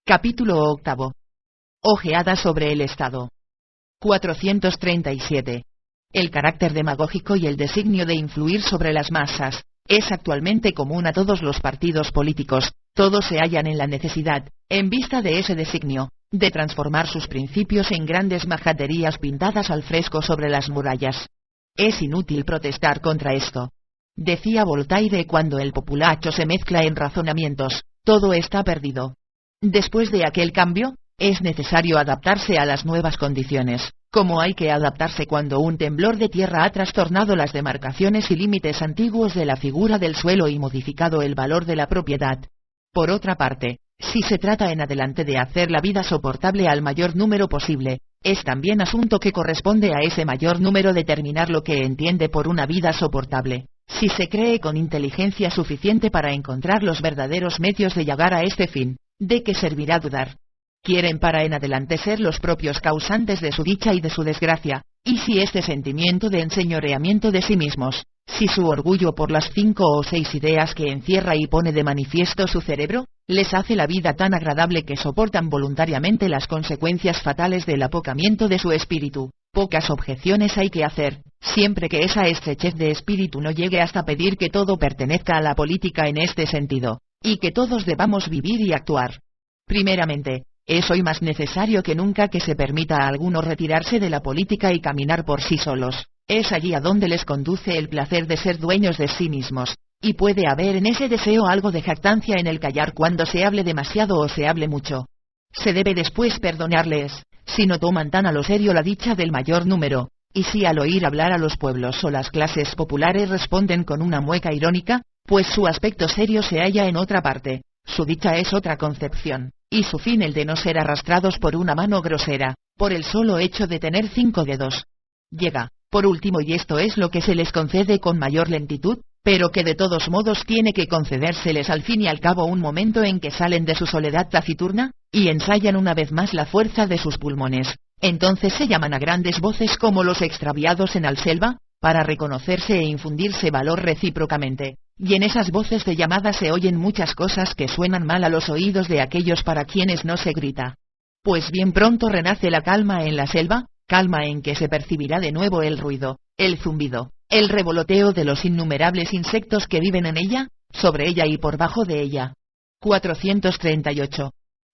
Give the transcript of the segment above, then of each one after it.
Capítulo 8. Ojeada sobre el Estado. 437. El carácter demagógico y el designio de influir sobre las masas es actualmente común a todos los partidos políticos. Todos se hallan en la necesidad, en vista de ese designio, de transformar sus principios en grandes majaderías pintadas al fresco sobre las murallas. Es inútil protestar contra esto. Decía Voltaire: cuando el populacho se mezcla en razonamientos, todo está perdido. Después de aquel cambio, es necesario adaptarse a las nuevas condiciones, como hay que adaptarse cuando un temblor de tierra ha trastornado las demarcaciones y límites antiguos de la figura del suelo y modificado el valor de la propiedad. Por otra parte, si se trata en adelante de hacer la vida soportable al mayor número posible, es también asunto que corresponde a ese mayor número determinar lo que entiende por una vida soportable. Si se cree con inteligencia suficiente para encontrar los verdaderos medios de llegar a este fin, ¿de qué servirá dudar? Quieren para en adelante ser los propios causantes de su dicha y de su desgracia, y si este sentimiento de enseñoreamiento de sí mismos, si su orgullo por las 5 o 6 ideas que encierra y pone de manifiesto su cerebro, les hace la vida tan agradable que soportan voluntariamente las consecuencias fatales del apocamiento de su espíritu, pocas objeciones hay que hacer, siempre que esa estrechez de espíritu no llegue hasta pedir que todo pertenezca a la política en este sentido, y que todos debamos vivir y actuar. Primeramente, es hoy más necesario que nunca que se permita a algunos retirarse de la política y caminar por sí solos. Es allí a donde les conduce el placer de ser dueños de sí mismos, y puede haber en ese deseo algo de jactancia en el callar cuando se hable demasiado o se hable mucho. Se debe después perdonarles, si no toman tan a lo serio la dicha del mayor número, y si al oír hablar a los pueblos o las clases populares responden con una mueca irónica, pues su aspecto serio se halla en otra parte, su dicha es otra concepción, y su fin el de no ser arrastrados por una mano grosera, por el solo hecho de tener 5 dedos. Llega, por último, y esto es lo que se les concede con mayor lentitud, pero que de todos modos tiene que concedérseles al fin y al cabo un momento en que salen de su soledad taciturna, y ensayan una vez más la fuerza de sus pulmones. Entonces se llaman a grandes voces como los extraviados en Alselva, para reconocerse e infundirse valor recíprocamente, y en esas voces de llamada se oyen muchas cosas que suenan mal a los oídos de aquellos para quienes no se grita. Pues bien pronto renace la calma en la selva, calma en que se percibirá de nuevo el ruido, el zumbido, el revoloteo de los innumerables insectos que viven en ella, sobre ella y por bajo de ella. 438.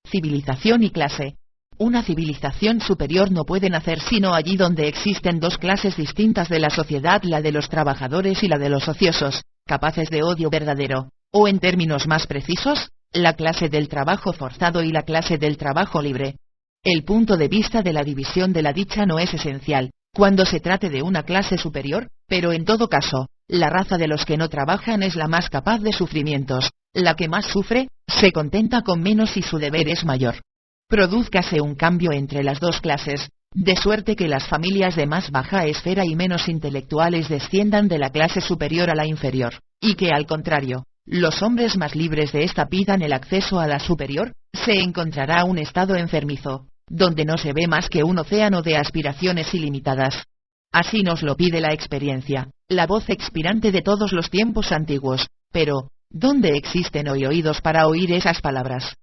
Civilización y clase. Una civilización superior no puede nacer sino allí donde existen dos clases distintas de la sociedad, la de los trabajadores y la de los ociosos, capaces de odio verdadero, o en términos más precisos, la clase del trabajo forzado y la clase del trabajo libre. El punto de vista de la división de la dicha no es esencial, cuando se trate de una clase superior, pero en todo caso, la raza de los que no trabajan es la más capaz de sufrimientos, la que más sufre, se contenta con menos y su deber es mayor. Produzcase un cambio entre las dos clases, de suerte que las familias de más baja esfera y menos intelectuales desciendan de la clase superior a la inferior, y que al contrario, los hombres más libres de esta pidan el acceso a la superior, se encontrará un estado enfermizo, donde no se ve más que un océano de aspiraciones ilimitadas. Así nos lo pide la experiencia, la voz expirante de todos los tiempos antiguos, pero, ¿dónde existen hoy oídos para oír esas palabras?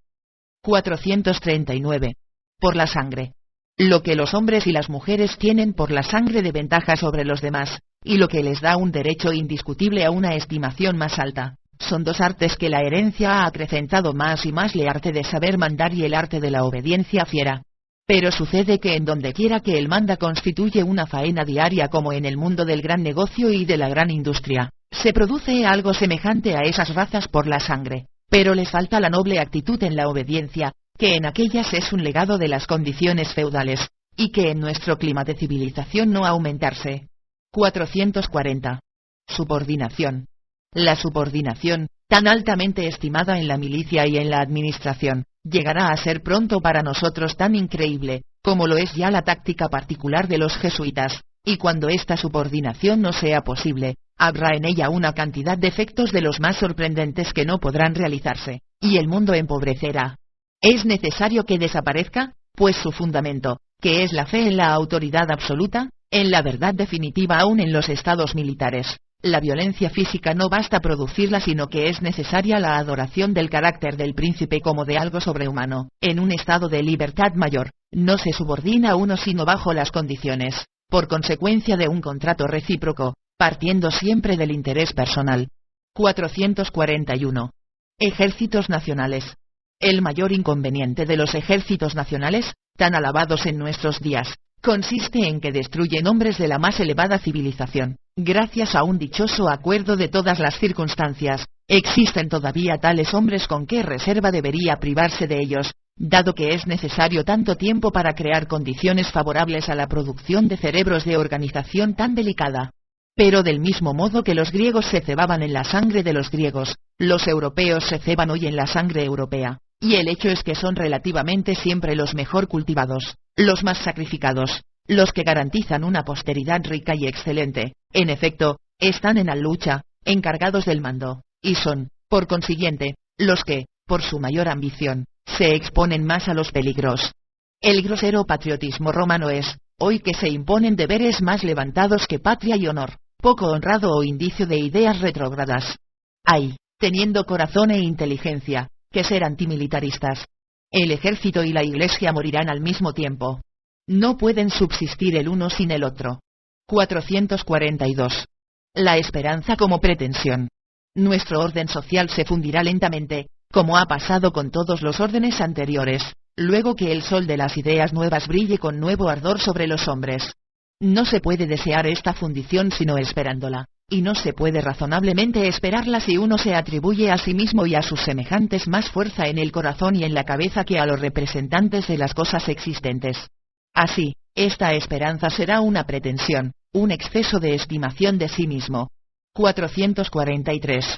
439. Por la sangre. Lo que los hombres y las mujeres tienen por la sangre de ventaja sobre los demás, y lo que les da un derecho indiscutible a una estimación más alta, son dos artes que la herencia ha acrecentado más y más: el arte de saber mandar y el arte de la obediencia fiera. Pero sucede que en donde quiera que el manda constituye una faena diaria, como en el mundo del gran negocio y de la gran industria, se produce algo semejante a esas razas por la sangre, pero les falta la noble actitud en la obediencia, que en aquellas es un legado de las condiciones feudales, y que en nuestro clima de civilización no aumentarse. 440. Subordinación. La subordinación, tan altamente estimada en la milicia y en la administración, llegará a ser pronto para nosotros tan increíble, como lo es ya la táctica particular de los jesuitas, y cuando esta subordinación no sea posible, habrá en ella una cantidad de efectos de los más sorprendentes que no podrán realizarse, y el mundo empobrecerá. Es necesario que desaparezca, pues su fundamento, que es la fe en la autoridad absoluta, en la verdad definitiva aún en los estados militares, La violencia física no basta producirla, sino que es necesaria la adoración del carácter del príncipe como de algo sobrehumano. En un estado de libertad mayor, no se subordina uno sino bajo las condiciones, por consecuencia de un contrato recíproco, partiendo siempre del interés personal. 441. Ejércitos nacionales. El mayor inconveniente de los ejércitos nacionales, tan alabados en nuestros días, consiste en que destruyen hombres de la más elevada civilización. Gracias a un dichoso acuerdo de todas las circunstancias, existen todavía tales hombres. ¿Con qué reserva debería privarse de ellos, dado que es necesario tanto tiempo para crear condiciones favorables a la producción de cerebros de organización tan delicada? Pero del mismo modo que los griegos se cebaban en la sangre de los griegos, los europeos se ceban hoy en la sangre europea, y el hecho es que son relativamente siempre los mejor cultivados, los más sacrificados, los que garantizan una posteridad rica y excelente. En efecto, están en la lucha, encargados del mando, y son, por consiguiente, los que, por su mayor ambición, se exponen más a los peligros. El grosero patriotismo romano es, hoy, que se imponen deberes más levantados que patria y honor, poco honrado o indicio de ideas retrógradas. Hay, teniendo corazón e inteligencia, que ser antimilitaristas. El ejército y la iglesia morirán al mismo tiempo. No pueden subsistir el uno sin el otro. 442. La esperanza como pretensión. Nuestro orden social se fundirá lentamente, como ha pasado con todos los órdenes anteriores, luego que el sol de las ideas nuevas brille con nuevo ardor sobre los hombres. No se puede desear esta fundición sino esperándola, y no se puede razonablemente esperarla si uno se atribuye a sí mismo y a sus semejantes más fuerza en el corazón y en la cabeza que a los representantes de las cosas existentes. Así, esta esperanza será una pretensión, un exceso de estimación de sí mismo. 443.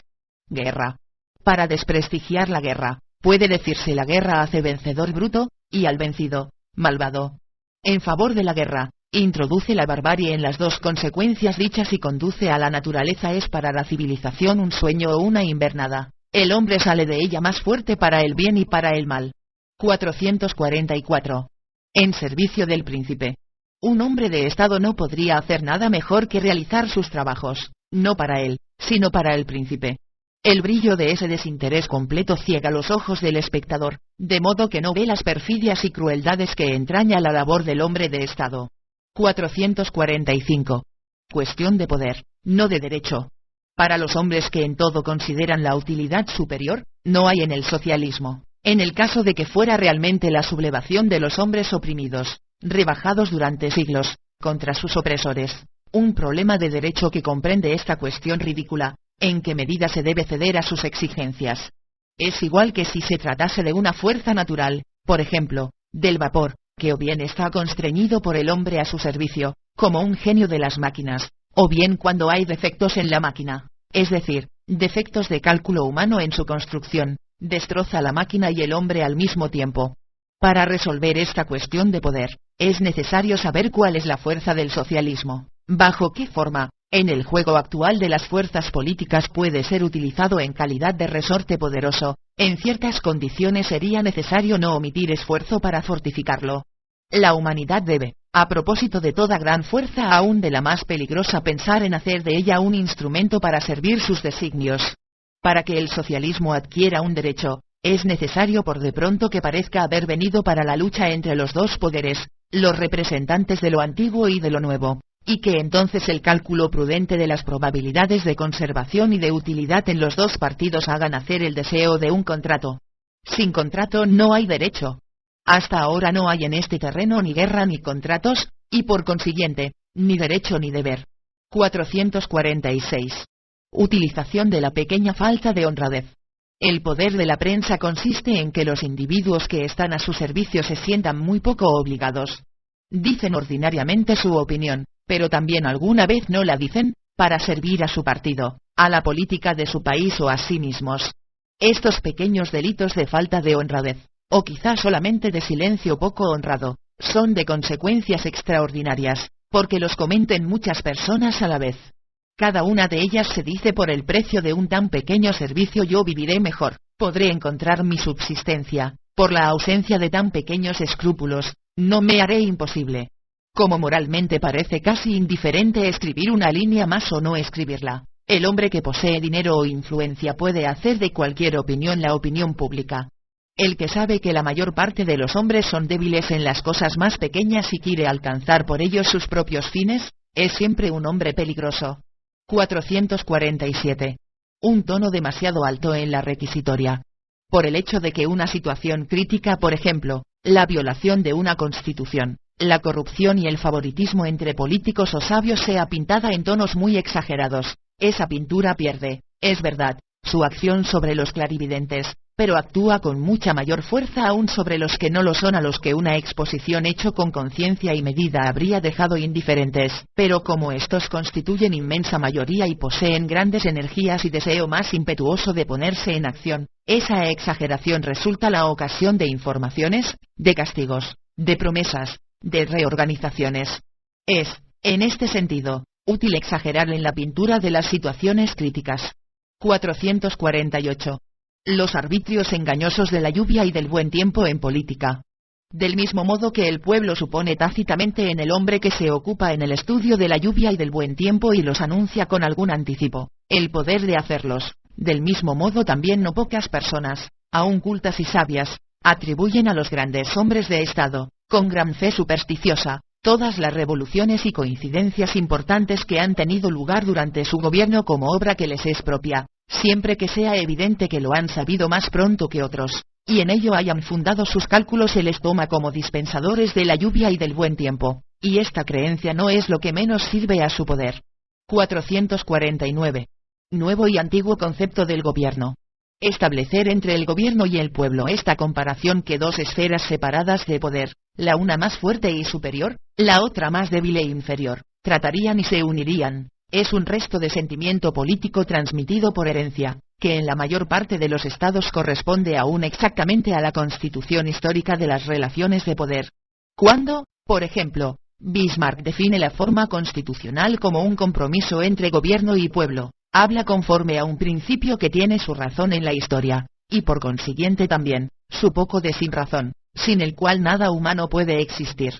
Guerra. Para desprestigiar la guerra, puede decirse la guerra hace vencedor bruto, y al vencido, malvado. En favor de la guerra, introduce la barbarie en las dos consecuencias dichas y conduce a la naturaleza. Es para la civilización un sueño o una invernada. El hombre sale de ella más fuerte para el bien y para el mal. 444. En servicio del príncipe. Un hombre de Estado no podría hacer nada mejor que realizar sus trabajos, no para él, sino para el príncipe. El brillo de ese desinterés completo ciega los ojos del espectador, de modo que no ve las perfidias y crueldades que entraña la labor del hombre de Estado. 445. Cuestión de poder, no de derecho. Para los hombres que en todo consideran la utilidad superior, no hay en el socialismo, en el caso de que fuera realmente la sublevación de los hombres oprimidos, rebajados durante siglos, contra sus opresores, un problema de derecho que comprende esta cuestión ridícula: ¿en qué medida se debe ceder a sus exigencias? Es igual que si se tratase de una fuerza natural, por ejemplo, del vapor, que o bien está constreñido por el hombre a su servicio, como un genio de las máquinas, o bien cuando hay defectos en la máquina, es decir, defectos de cálculo humano en su construcción, destroza la máquina y el hombre al mismo tiempo. Para resolver esta cuestión de poder, es necesario saber cuál es la fuerza del socialismo, bajo qué forma, en el juego actual de las fuerzas políticas puede ser utilizado en calidad de resorte poderoso. En ciertas condiciones sería necesario no omitir esfuerzo para fortificarlo. La humanidad debe, a propósito de toda gran fuerza, aún de la más peligrosa, pensar en hacer de ella un instrumento para servir sus designios. Para que el socialismo adquiera un derecho, es necesario por de pronto que parezca haber venido para la lucha entre los dos poderes, los representantes de lo antiguo y de lo nuevo, y que entonces el cálculo prudente de las probabilidades de conservación y de utilidad en los dos partidos haga nacer el deseo de un contrato. Sin contrato no hay derecho. Hasta ahora no hay en este terreno ni guerra ni contratos, y por consiguiente, ni derecho ni deber. 446. Utilización de la pequeña falta de honradez. El poder de la prensa consiste en que los individuos que están a su servicio se sientan muy poco obligados. Dicen ordinariamente su opinión, pero también alguna vez no la dicen, para servir a su partido, a la política de su país o a sí mismos. Estos pequeños delitos de falta de honradez, o quizá solamente de silencio poco honrado, son de consecuencias extraordinarias, porque los cometen muchas personas a la vez. Cada una de ellas se dice: por el precio de un tan pequeño servicio yo viviré mejor, podré encontrar mi subsistencia, por la ausencia de tan pequeños escrúpulos, no me haré imposible. Como moralmente parece casi indiferente escribir una línea más o no escribirla, El hombre que posee dinero o influencia puede hacer de cualquier opinión la opinión pública. El que sabe que la mayor parte de los hombres son débiles en las cosas más pequeñas y quiere alcanzar por ellos sus propios fines, es siempre un hombre peligroso. 447. Un tono demasiado alto en la requisitoria. Por el hecho de que una situación crítica, por ejemplo, la violación de una constitución, la corrupción y el favoritismo entre políticos o sabios sea pintada en tonos muy exagerados, esa pintura pierde, es verdad, su acción sobre los clarividentes, pero actúa con mucha mayor fuerza aún sobre los que no lo son, a los que una exposición hecho con conciencia y medida habría dejado indiferentes, pero como estos constituyen inmensa mayoría y poseen grandes energías y deseo más impetuoso de ponerse en acción, esa exageración resulta la ocasión de informaciones, de castigos, de promesas, de reorganizaciones. Es, en este sentido, útil exagerar en la pintura de las situaciones críticas. 448. Los arbitrios engañosos de la lluvia y del buen tiempo en política. Del mismo modo que el pueblo supone tácitamente en el hombre que se ocupa en el estudio de la lluvia y del buen tiempo y los anuncia con algún anticipo, el poder de hacerlos, del mismo modo también no pocas personas, aun cultas y sabias, atribuyen a los grandes hombres de Estado, con gran fe supersticiosa, todas las revoluciones y coincidencias importantes que han tenido lugar durante su gobierno como obra que les es propia, siempre que sea evidente que lo han sabido más pronto que otros, y en ello hayan fundado sus cálculos, se les toma como dispensadores de la lluvia y del buen tiempo, y esta creencia no es lo que menos sirve a su poder. 449. Nuevo y antiguo concepto del gobierno. Establecer entre el gobierno y el pueblo esta comparación que dos esferas separadas de poder, la una más fuerte y superior, la otra más débil e inferior, tratarían y se unirían, es un resto de sentimiento político transmitido por herencia, que en la mayor parte de los estados corresponde aún exactamente a la constitución histórica de las relaciones de poder. Cuando, por ejemplo, Bismarck define la forma constitucional como un compromiso entre gobierno y pueblo, habla conforme a un principio que tiene su razón en la historia, y por consiguiente también, su poco de sinrazón, sin el cual nada humano puede existir.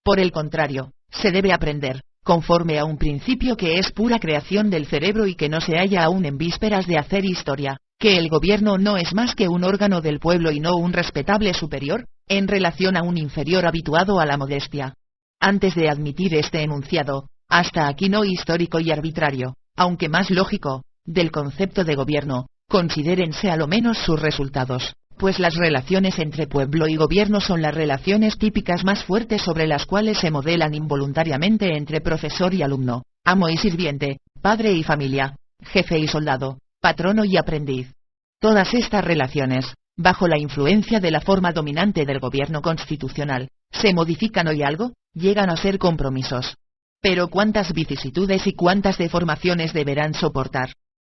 Por el contrario, se debe aprender, conforme a un principio que es pura creación del cerebro y que no se halla aún en vísperas de hacer historia, que el gobierno no es más que un órgano del pueblo y no un respetable superior, en relación a un inferior habituado a la modestia. Antes de admitir este enunciado, hasta aquí no histórico y arbitrario, aunque más lógico, del concepto de gobierno, considérense a lo menos sus resultados, pues las relaciones entre pueblo y gobierno son las relaciones típicas más fuertes sobre las cuales se modelan involuntariamente entre profesor y alumno, amo y sirviente, padre y familia, jefe y soldado, patrono y aprendiz. Todas estas relaciones, bajo la influencia de la forma dominante del gobierno constitucional, se modifican hoy algo, llegan a ser compromisos. Pero cuántas vicisitudes y cuántas deformaciones deberán soportar.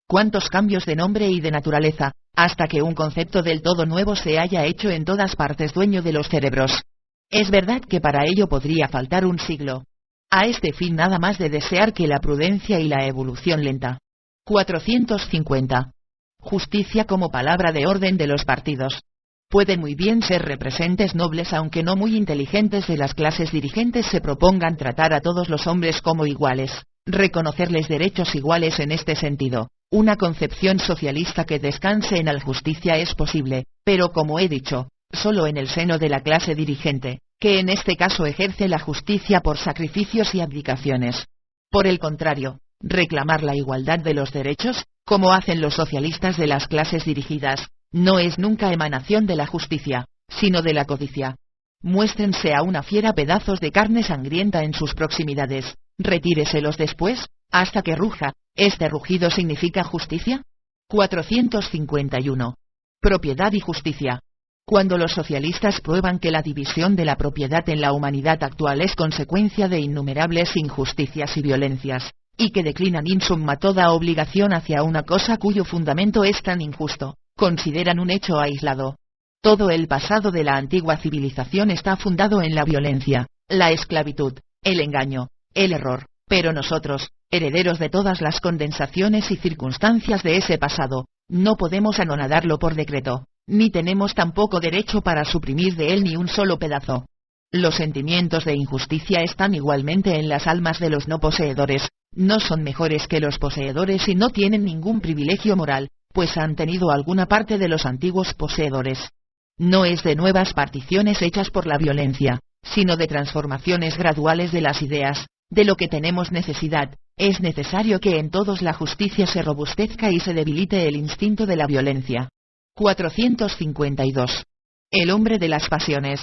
Cuántos cambios de nombre y de naturaleza, hasta que un concepto del todo nuevo se haya hecho en todas partes dueño de los cerebros. Es verdad que para ello podría faltar un siglo. A este fin nada más de desear que la prudencia y la evolución lenta. 450. Justicia como palabra de orden de los partidos. Pueden muy bien ser representes nobles aunque no muy inteligentes de las clases dirigentes se propongan tratar a todos los hombres como iguales, reconocerles derechos iguales en este sentido. Una concepción socialista que descanse en la justicia es posible, pero como he dicho, solo en el seno de la clase dirigente, que en este caso ejerce la justicia por sacrificios y abdicaciones. Por el contrario, reclamar la igualdad de los derechos, como hacen los socialistas de las clases dirigidas, no es nunca emanación de la justicia, sino de la codicia. Muéstrense a una fiera pedazos de carne sangrienta en sus proximidades, retíreselos después, hasta que ruja. ¿Este rugido significa justicia? 451. Propiedad y justicia. Cuando los socialistas prueban que la división de la propiedad en la humanidad actual es consecuencia de innumerables injusticias y violencias, y que declinan in summa toda obligación hacia una cosa cuyo fundamento es tan injusto, consideran un hecho aislado. Todo el pasado de la antigua civilización está fundado en la violencia, la esclavitud, el engaño, el error, pero nosotros, herederos de todas las condensaciones y circunstancias de ese pasado, no podemos anonadarlo por decreto, ni tenemos tampoco derecho para suprimir de él ni un solo pedazo. Los sentimientos de injusticia están igualmente en las almas de los no poseedores, no son mejores que los poseedores y no tienen ningún privilegio moral, pues han tenido alguna parte de los antiguos poseedores. No es de nuevas particiones hechas por la violencia, sino de transformaciones graduales de las ideas, de lo que tenemos necesidad. Es necesario que en todos la justicia se robustezca y se debilite el instinto de la violencia. 452. El hombre de las pasiones.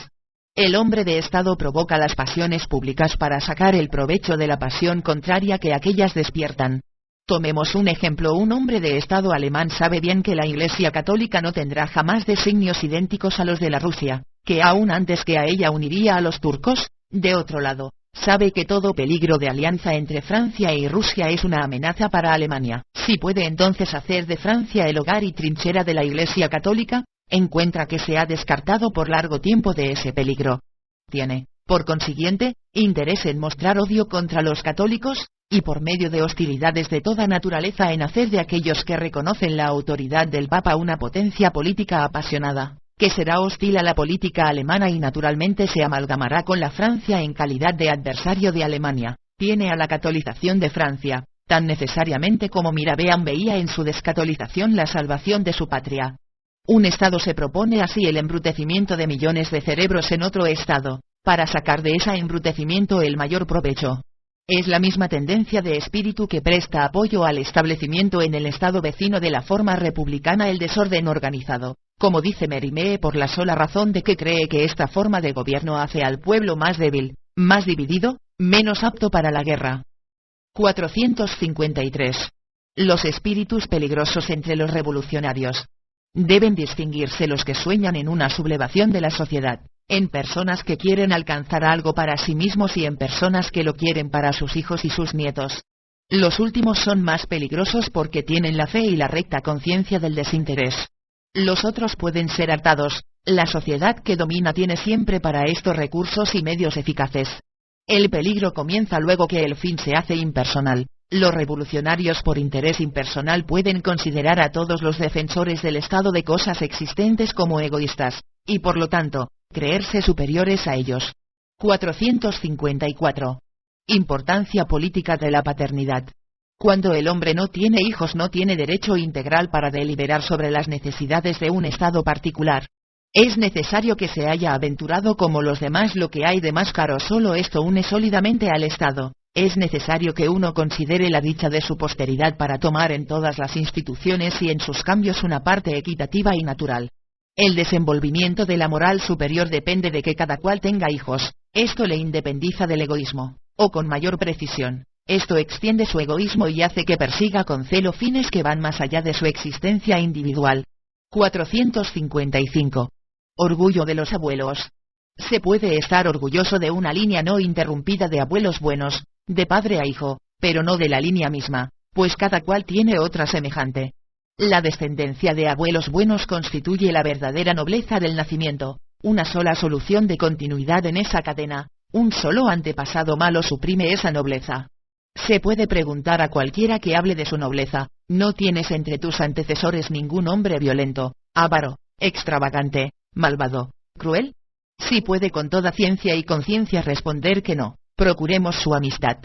El hombre de Estado provoca las pasiones públicas para sacar el provecho de la pasión contraria que aquellas despiertan. Tomemos un ejemplo. Un hombre de Estado alemán sabe bien que la Iglesia católica no tendrá jamás designios idénticos a los de la Rusia, que aún antes que a ella uniría a los turcos. De otro lado, sabe que todo peligro de alianza entre Francia y Rusia es una amenaza para Alemania. Si puede entonces hacer de Francia el hogar y trinchera de la Iglesia católica, encuentra que se ha descartado por largo tiempo de ese peligro. Tiene, por consiguiente, interés en mostrar odio contra los católicos, y por medio de hostilidades de toda naturaleza en hacer de aquellos que reconocen la autoridad del Papa una potencia política apasionada, que será hostil a la política alemana y naturalmente se amalgamará con la Francia en calidad de adversario de Alemania. Tiene a la catolización de Francia, tan necesariamente como Mirabean veía en su descatolización la salvación de su patria. Un Estado se propone así el embrutecimiento de millones de cerebros en otro Estado, para sacar de ese embrutecimiento el mayor provecho. Es la misma tendencia de espíritu que presta apoyo al establecimiento en el Estado vecino de la forma republicana el desorden organizado, como dice Mérimée, por la sola razón de que cree que esta forma de gobierno hace al pueblo más débil, más dividido, menos apto para la guerra. 453. Los espíritus peligrosos entre los revolucionarios. Deben distinguirse los que sueñan en una sublevación de la sociedad, en personas que quieren alcanzar algo para sí mismos y en personas que lo quieren para sus hijos y sus nietos. Los últimos son más peligrosos porque tienen la fe y la recta conciencia del desinterés. Los otros pueden ser hartados. La sociedad que domina tiene siempre para estos recursos y medios eficaces. El peligro comienza luego que el fin se hace impersonal. Los revolucionarios por interés impersonal pueden considerar a todos los defensores del estado de cosas existentes como egoístas, y por lo tanto, creerse superiores a ellos. 454. Importancia política de la paternidad. Cuando el hombre no tiene hijos no tiene derecho integral para deliberar sobre las necesidades de un estado particular. Es necesario que se haya aventurado como los demás lo que hay de más caro, solo esto une sólidamente al Estado. Es necesario que uno considere la dicha de su posteridad para tomar en todas las instituciones y en sus cambios una parte equitativa y natural. El desenvolvimiento de la moral superior depende de que cada cual tenga hijos. Esto le independiza del egoísmo, o con mayor precisión, esto extiende su egoísmo y hace que persiga con celo fines que van más allá de su existencia individual. 455. Orgullo de los abuelos. Se puede estar orgulloso de una línea no interrumpida de abuelos buenos, de padre a hijo, pero no de la línea misma, pues cada cual tiene otra semejante. La descendencia de abuelos buenos constituye la verdadera nobleza del nacimiento, una sola solución de continuidad en esa cadena, un solo antepasado malo suprime esa nobleza. Se puede preguntar a cualquiera que hable de su nobleza, ¿no tienes entre tus antecesores ningún hombre violento, avaro, extravagante, malvado, cruel? Si puede con toda ciencia y conciencia responder que no, procuremos su amistad.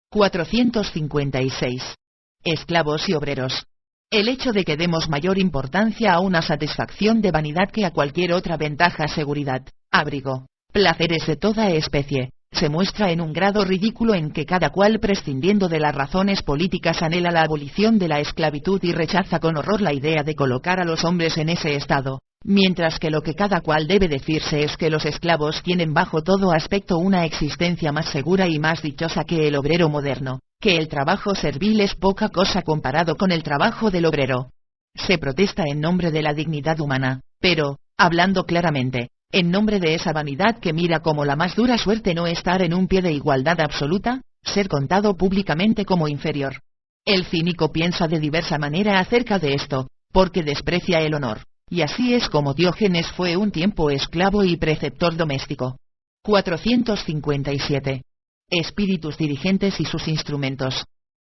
456. Esclavos y obreros. El hecho de que demos mayor importancia a una satisfacción de vanidad que a cualquier otra ventaja, seguridad, abrigo, placeres de toda especie, se muestra en un grado ridículo en que cada cual prescindiendo de las razones políticas anhela la abolición de la esclavitud y rechaza con horror la idea de colocar a los hombres en ese estado, mientras que lo que cada cual debe decirse es que los esclavos tienen bajo todo aspecto una existencia más segura y más dichosa que el obrero moderno, que el trabajo servil es poca cosa comparado con el trabajo del obrero. Se protesta en nombre de la dignidad humana, pero, hablando claramente, en nombre de esa vanidad que mira como la más dura suerte no estar en un pie de igualdad absoluta, ser contado públicamente como inferior. El cínico piensa de diversa manera acerca de esto, porque desprecia el honor, y así es como Diógenes fue un tiempo esclavo y preceptor doméstico. 457. Espíritus dirigentes y sus instrumentos.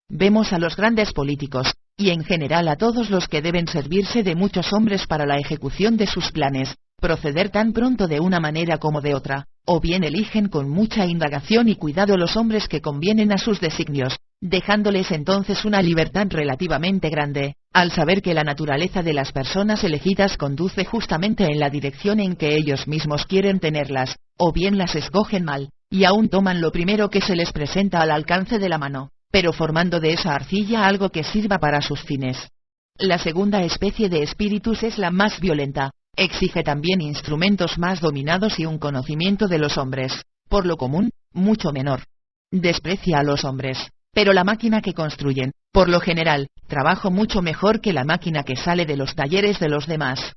Vemos a los grandes políticos, y en general a todos los que deben servirse de muchos hombres para la ejecución de sus planes, proceder tan pronto de una manera como de otra, o bien eligen con mucha indagación y cuidado los hombres que convienen a sus designios, dejándoles entonces una libertad relativamente grande, al saber que la naturaleza de las personas elegidas conduce justamente en la dirección en que ellos mismos quieren tenerlas, o bien las escogen mal, y aún toman lo primero que se les presenta al alcance de la mano, pero formando de esa arcilla algo que sirva para sus fines. La segunda especie de espíritus es la más violenta, exige también instrumentos más dominados y un conocimiento de los hombres, por lo común, mucho menor. Desprecia a los hombres, pero la máquina que construyen, por lo general, trabaja mucho mejor que la máquina que sale de los talleres de los demás.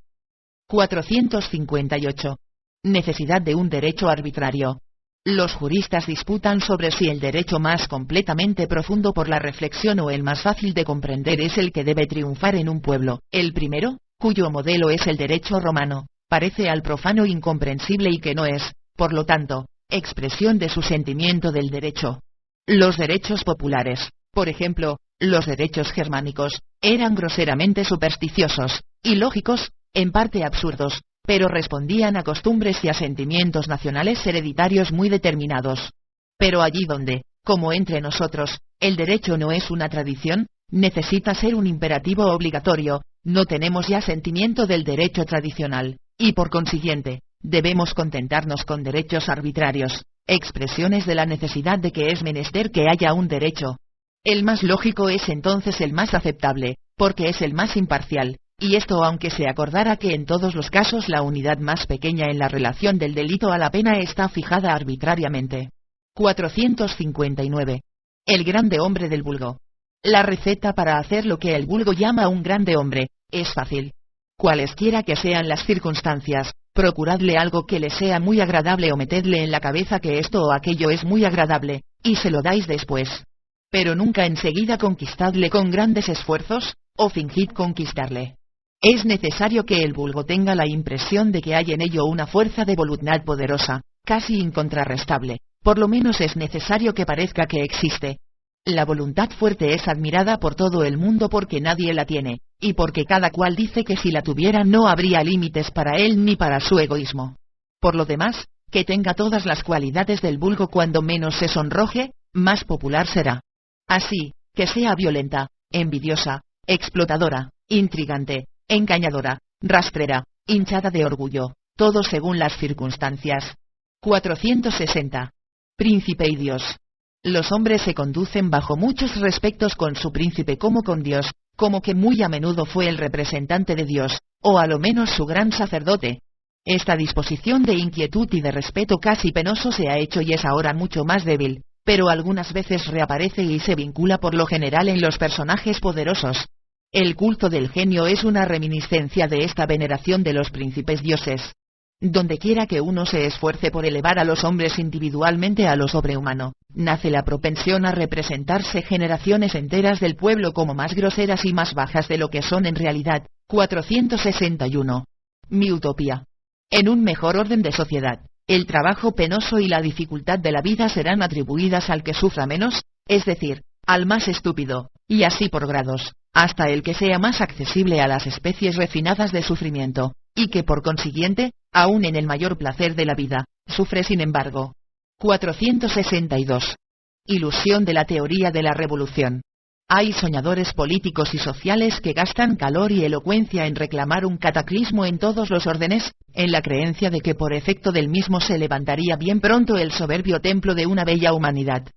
458. Necesidad de un derecho arbitrario. Los juristas disputan sobre si el derecho más completamente profundo por la reflexión o el más fácil de comprender es el que debe triunfar en un pueblo. El primero, cuyo modelo es el derecho romano, parece al profano incomprensible y que no es, por lo tanto, expresión de su sentimiento del derecho. Los derechos populares, por ejemplo, los derechos germánicos, eran groseramente supersticiosos, ilógicos, en parte absurdos, pero respondían a costumbres y a sentimientos nacionales hereditarios muy determinados. Pero allí donde, como entre nosotros, el derecho no es una tradición, necesita ser un imperativo obligatorio, no tenemos ya sentimiento del derecho tradicional, y por consiguiente, debemos contentarnos con derechos arbitrarios, expresiones de la necesidad de que es menester que haya un derecho. El más lógico es entonces el más aceptable, porque es el más imparcial, y esto aunque se acordara que en todos los casos la unidad más pequeña en la relación del delito a la pena está fijada arbitrariamente. 459. El grande hombre del vulgo. La receta para hacer lo que el vulgo llama un grande hombre, es fácil. Cualesquiera que sean las circunstancias, procuradle algo que le sea muy agradable o metedle en la cabeza que esto o aquello es muy agradable, y se lo dais después. Pero nunca enseguida conquistadle con grandes esfuerzos, o fingid conquistarle. Es necesario que el vulgo tenga la impresión de que hay en ello una fuerza de voluntad poderosa, casi incontrarrestable, por lo menos es necesario que parezca que existe. La voluntad fuerte es admirada por todo el mundo porque nadie la tiene, y porque cada cual dice que si la tuviera no habría límites para él ni para su egoísmo. Por lo demás, que tenga todas las cualidades del vulgo cuando menos se sonroje, más popular será. Así, que sea violenta, envidiosa, explotadora, intrigante, engañadora, rastrera, hinchada de orgullo, todo según las circunstancias. 460. Príncipe y Dios. Los hombres se conducen bajo muchos respectos con su príncipe como con Dios, como que muy a menudo fue el representante de Dios, o a lo menos su gran sacerdote. Esta disposición de inquietud y de respeto casi penoso se ha hecho y es ahora mucho más débil, pero algunas veces reaparece y se vincula por lo general en los personajes poderosos. El culto del genio es una reminiscencia de esta veneración de los príncipes dioses. Dondequiera que uno se esfuerce por elevar a los hombres individualmente a lo sobrehumano, nace la propensión a representarse generaciones enteras del pueblo como más groseras y más bajas de lo que son en realidad. 461. Mi utopía. En un mejor orden de sociedad, el trabajo penoso y la dificultad de la vida serán atribuidas al que sufra menos, es decir, al más estúpido, y así por grados, hasta el que sea más accesible a las especies refinadas de sufrimiento, y que por consiguiente, aun en el mayor placer de la vida, sufre sin embargo. 462. Ilusión de la teoría de la revolución. Hay soñadores políticos y sociales que gastan calor y elocuencia en reclamar un cataclismo en todos los órdenes, en la creencia de que por efecto del mismo se levantaría bien pronto el soberbio templo de una bella humanidad.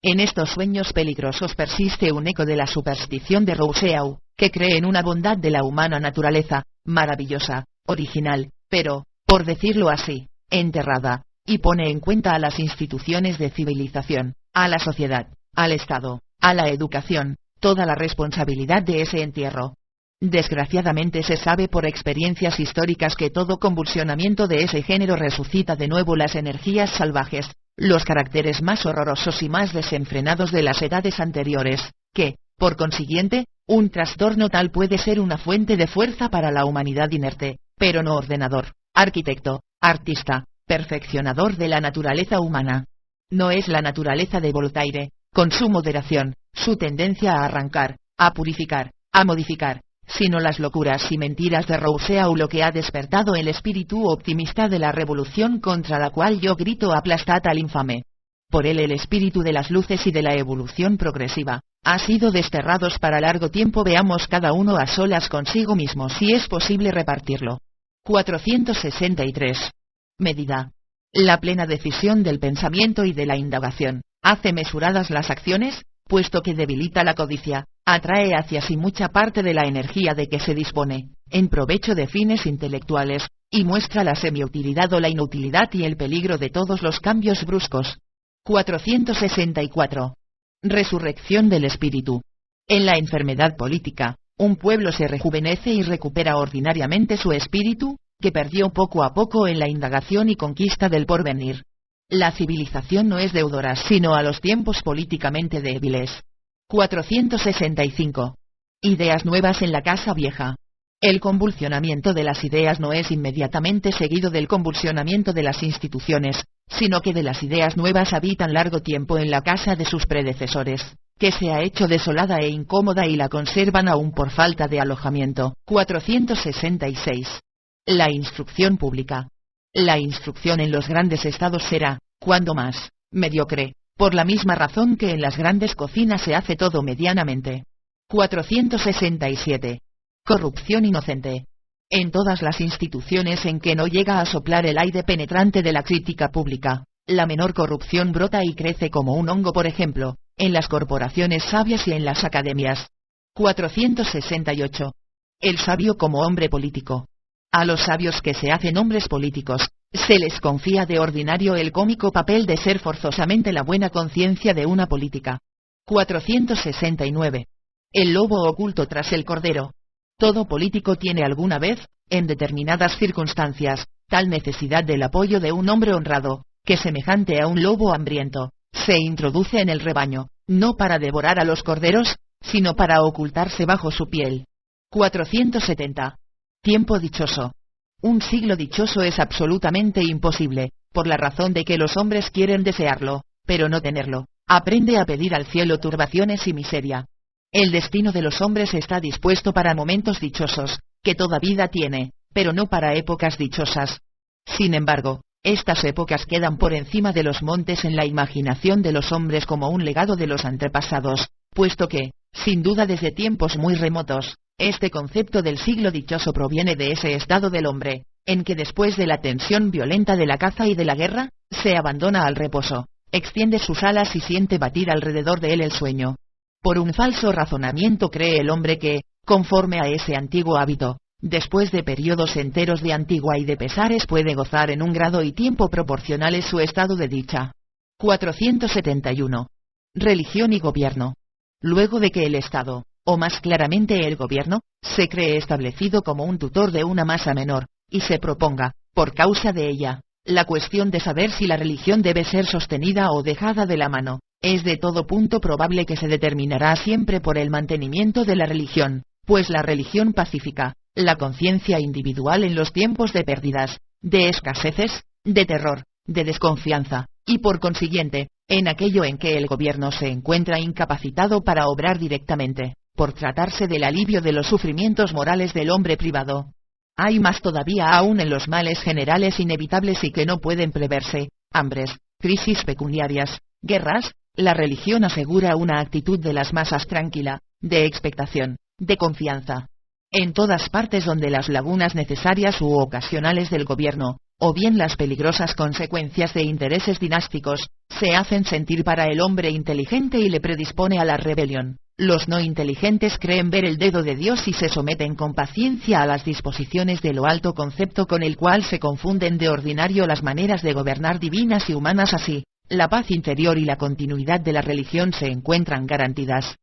En estos sueños peligrosos persiste un eco de la superstición de Rousseau, que cree en una bondad de la humana naturaleza, maravillosa, original, pero, por decirlo así, enterrada, y pone en cuenta a las instituciones de civilización, a la sociedad, al Estado, a la educación, toda la responsabilidad de ese entierro. Desgraciadamente se sabe por experiencias históricas que todo convulsionamiento de ese género resucita de nuevo las energías salvajes, los caracteres más horrorosos y más desenfrenados de las edades anteriores, que, por consiguiente, un trastorno tal puede ser una fuente de fuerza para la humanidad inerte, pero no ordenador, arquitecto, artista, perfeccionador de la naturaleza humana. No es la naturaleza de Voltaire, con su moderación, su tendencia a arrancar, a purificar, a modificar, sino las locuras y mentiras de Rousseau lo que ha despertado el espíritu optimista de la revolución contra la cual yo grito aplastad al infame. Por él el espíritu de las luces y de la evolución progresiva, ha sido desterrados para largo tiempo. Veamos cada uno a solas consigo mismo si es posible repartirlo. 463. Medida. La plena decisión del pensamiento y de la indagación, hace mesuradas las acciones, puesto que debilita la codicia, atrae hacia sí mucha parte de la energía de que se dispone, en provecho de fines intelectuales, y muestra la semiutilidad o la inutilidad y el peligro de todos los cambios bruscos. 464. Resurrección del espíritu. En la enfermedad política, un pueblo se rejuvenece y recupera ordinariamente su espíritu, que perdió poco a poco en la indagación y conquista del porvenir. La civilización no es deudora sino a los tiempos políticamente débiles. 465. Ideas nuevas en la casa vieja. El convulsionamiento de las ideas no es inmediatamente seguido del convulsionamiento de las instituciones, sino que de las ideas nuevas habitan largo tiempo en la casa de sus predecesores, que se ha hecho desolada e incómoda y la conservan aún por falta de alojamiento. 466. La instrucción pública. La instrucción en los grandes estados será, cuando más, mediocre, por la misma razón que en las grandes cocinas se hace todo medianamente. 467. Corrupción inocente. En todas las instituciones en que no llega a soplar el aire penetrante de la crítica pública, la menor corrupción brota y crece como un hongo, por ejemplo, en las corporaciones sabias y en las academias. 468. El sabio como hombre político. A los sabios que se hacen hombres políticos, se les confía de ordinario el cómico papel de ser forzosamente la buena conciencia de una política. 469. El lobo oculto tras el cordero. Todo político tiene alguna vez, en determinadas circunstancias, tal necesidad del apoyo de un hombre honrado, que semejante a un lobo hambriento, se introduce en el rebaño, no para devorar a los corderos, sino para ocultarse bajo su piel. 470. Tiempo dichoso. Un siglo dichoso es absolutamente imposible, por la razón de que los hombres quieren desearlo, pero no tenerlo. Aprende a pedir al cielo turbaciones y miseria. El destino de los hombres está dispuesto para momentos dichosos, que toda vida tiene, pero no para épocas dichosas. Sin embargo, estas épocas quedan por encima de los montes en la imaginación de los hombres como un legado de los antepasados, puesto que, sin duda desde tiempos muy remotos, este concepto del siglo dichoso proviene de ese estado del hombre, en que después de la tensión violenta de la caza y de la guerra, se abandona al reposo, extiende sus alas y siente batir alrededor de él el sueño. Por un falso razonamiento cree el hombre que, conforme a ese antiguo hábito, después de periodos enteros de antigua y de pesares puede gozar en un grado y tiempo proporcionales su estado de dicha. 471. Religión y gobierno. Luego de que el Estado, o más claramente el gobierno, se cree establecido como un tutor de una masa menor, y se proponga, por causa de ella, la cuestión de saber si la religión debe ser sostenida o dejada de la mano, es de todo punto probable que se determinará siempre por el mantenimiento de la religión, pues la religión pacifica la conciencia individual en los tiempos de pérdidas, de escaseces, de terror, de desconfianza, y por consiguiente, en aquello en que el gobierno se encuentra incapacitado para obrar directamente, por tratarse del alivio de los sufrimientos morales del hombre privado. Hay más todavía aún en los males generales inevitables y que no pueden preverse, hambres, crisis pecuniarias, guerras. La religión asegura una actitud de las masas tranquila, de expectación, de confianza. En todas partes donde las lagunas necesarias u ocasionales del gobierno, o bien las peligrosas consecuencias de intereses dinásticos, se hacen sentir para el hombre inteligente y le predispone a la rebelión, los no inteligentes creen ver el dedo de Dios y se someten con paciencia a las disposiciones de lo alto concepto con el cual se confunden de ordinario las maneras de gobernar divinas y humanas así. La paz interior y la continuidad de la religión se encuentran garantidas.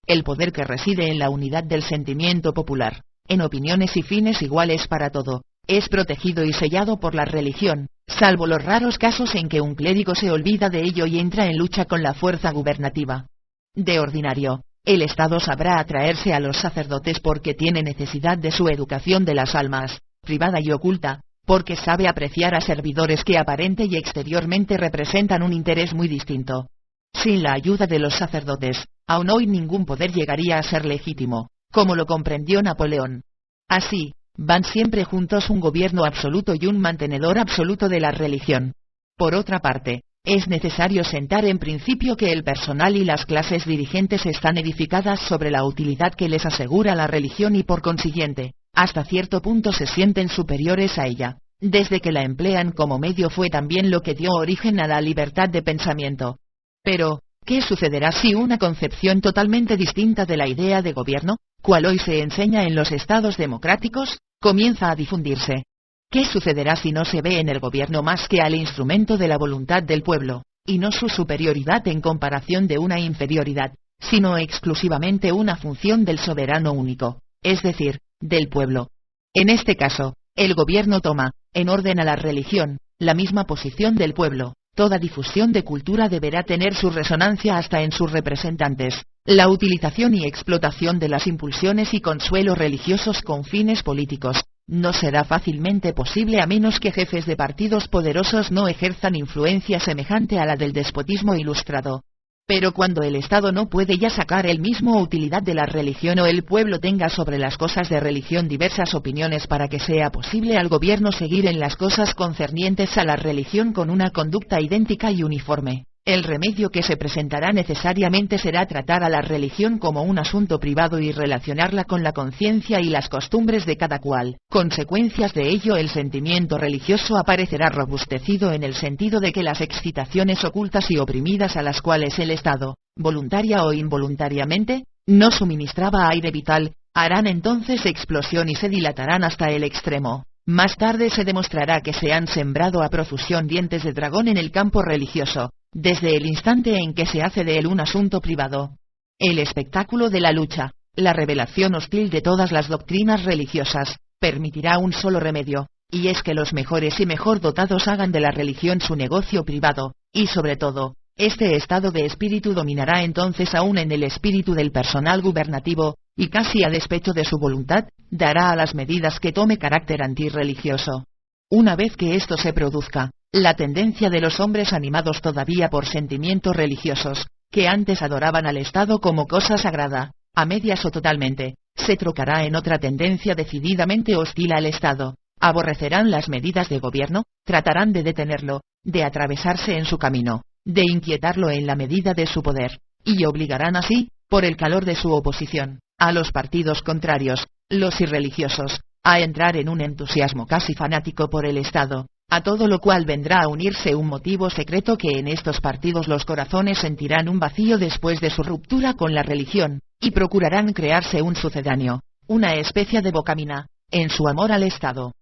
El poder que reside en la unidad del sentimiento popular, en opiniones y fines iguales para todo, es protegido y sellado por la religión, salvo los raros casos en que un clérigo se olvida de ello y entra en lucha con la fuerza gubernativa. De ordinario, el Estado sabrá atraerse a los sacerdotes porque tiene necesidad de su educación de las almas, privada y oculta, porque sabe apreciar a servidores que aparente y exteriormente representan un interés muy distinto. Sin la ayuda de los sacerdotes, aún hoy ningún poder llegaría a ser legítimo, como lo comprendió Napoleón. Así, van siempre juntos un gobierno absoluto y un mantenedor absoluto de la religión. Por otra parte, Es necesario sentar en principio que el personal y las clases dirigentes están edificadas sobre la utilidad que les asegura la religión y por consiguiente, hasta cierto punto se sienten superiores a ella. Desde que la emplean como medio fue también lo que dio origen a la libertad de pensamiento. Pero, ¿qué sucederá si una concepción totalmente distinta de la idea de gobierno, cual hoy se enseña en los estados democráticos, comienza a difundirse? ¿Qué sucederá si no se ve en el gobierno más que al instrumento de la voluntad del pueblo, y no su superioridad en comparación de una inferioridad, sino exclusivamente una función del soberano único, es decir, del pueblo? En este caso, el gobierno toma, en orden a la religión, la misma posición del pueblo. Toda difusión de cultura deberá tener su resonancia hasta en sus representantes. La utilización y explotación de las impulsiones y consuelos religiosos con fines políticos no será fácilmente posible a menos que jefes de partidos poderosos no ejerzan influencia semejante a la del despotismo ilustrado. Pero cuando el Estado no puede ya sacar él mismo utilidad de la religión o el pueblo tenga sobre las cosas de religión diversas opiniones para que sea posible al gobierno seguir en las cosas concernientes a la religión con una conducta idéntica y uniforme, el remedio que se presentará necesariamente será tratar a la religión como un asunto privado y relacionarla con la conciencia y las costumbres de cada cual. Consecuencias de ello, el sentimiento religioso aparecerá robustecido en el sentido de que las excitaciones ocultas y oprimidas a las cuales el Estado, voluntaria o involuntariamente, no suministraba aire vital, harán entonces explosión y se dilatarán hasta el extremo. Más tarde se demostrará que se han sembrado a profusión dientes de dragón en el campo religioso, desde el instante en que se hace de él un asunto privado. El espectáculo de la lucha, la revelación hostil de todas las doctrinas religiosas, permitirá un solo remedio, y es que los mejores y mejor dotados hagan de la religión su negocio privado, y sobre todo, este estado de espíritu dominará entonces aún en el espíritu del personal gubernativo, y casi a despecho de su voluntad, dará a las medidas que tome carácter antirreligioso. Una vez que esto se produzca, la tendencia de los hombres animados todavía por sentimientos religiosos, que antes adoraban al Estado como cosa sagrada, a medias o totalmente, se trocará en otra tendencia decididamente hostil al Estado. Aborrecerán las medidas de gobierno, tratarán de detenerlo, de atravesarse en su camino, de inquietarlo en la medida de su poder, y obligarán así, por el calor de su oposición, a los partidos contrarios, los irreligiosos, a entrar en un entusiasmo casi fanático por el Estado, a todo lo cual vendrá a unirse un motivo secreto que en estos partidos los corazones sentirán un vacío después de su ruptura con la religión, y procurarán crearse un sucedáneo, una especie de bocamina, en su amor al Estado.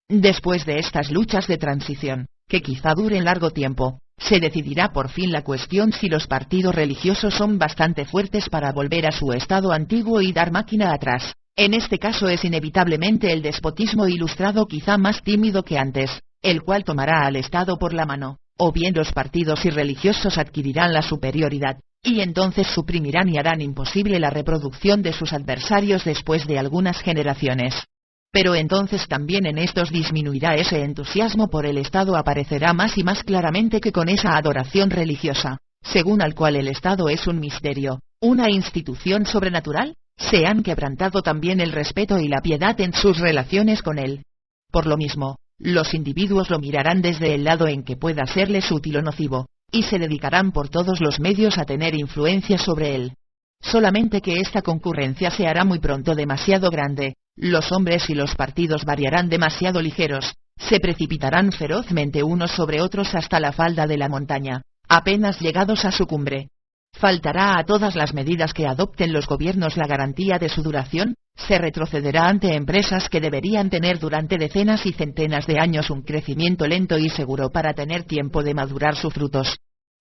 Después de estas luchas de transición, que quizá duren largo tiempo, se decidirá por fin la cuestión si los partidos religiosos son bastante fuertes para volver a su estado antiguo y dar máquina atrás. En este caso es inevitablemente el despotismo ilustrado quizá más tímido que antes, el cual tomará al Estado por la mano, o bien los partidos irreligiosos adquirirán la superioridad, y entonces suprimirán y harán imposible la reproducción de sus adversarios después de algunas generaciones. Pero entonces también en estos disminuirá ese entusiasmo por el Estado, aparecerá más y más claramente que con esa adoración religiosa, según al cual el Estado es un misterio, una institución sobrenatural, se han quebrantado también el respeto y la piedad en sus relaciones con él. Por lo mismo, los individuos lo mirarán desde el lado en que pueda serles útil o nocivo, y se dedicarán por todos los medios a tener influencia sobre él. Solamente que esta concurrencia se hará muy pronto demasiado grande, los hombres y los partidos variarán demasiado ligeros, se precipitarán ferozmente unos sobre otros hasta la falda de la montaña, apenas llegados a su cumbre. Faltará a todas las medidas que adopten los gobiernos la garantía de su duración, se retrocederá ante empresas que deberían tener durante decenas y centenas de años un crecimiento lento y seguro para tener tiempo de madurar sus frutos.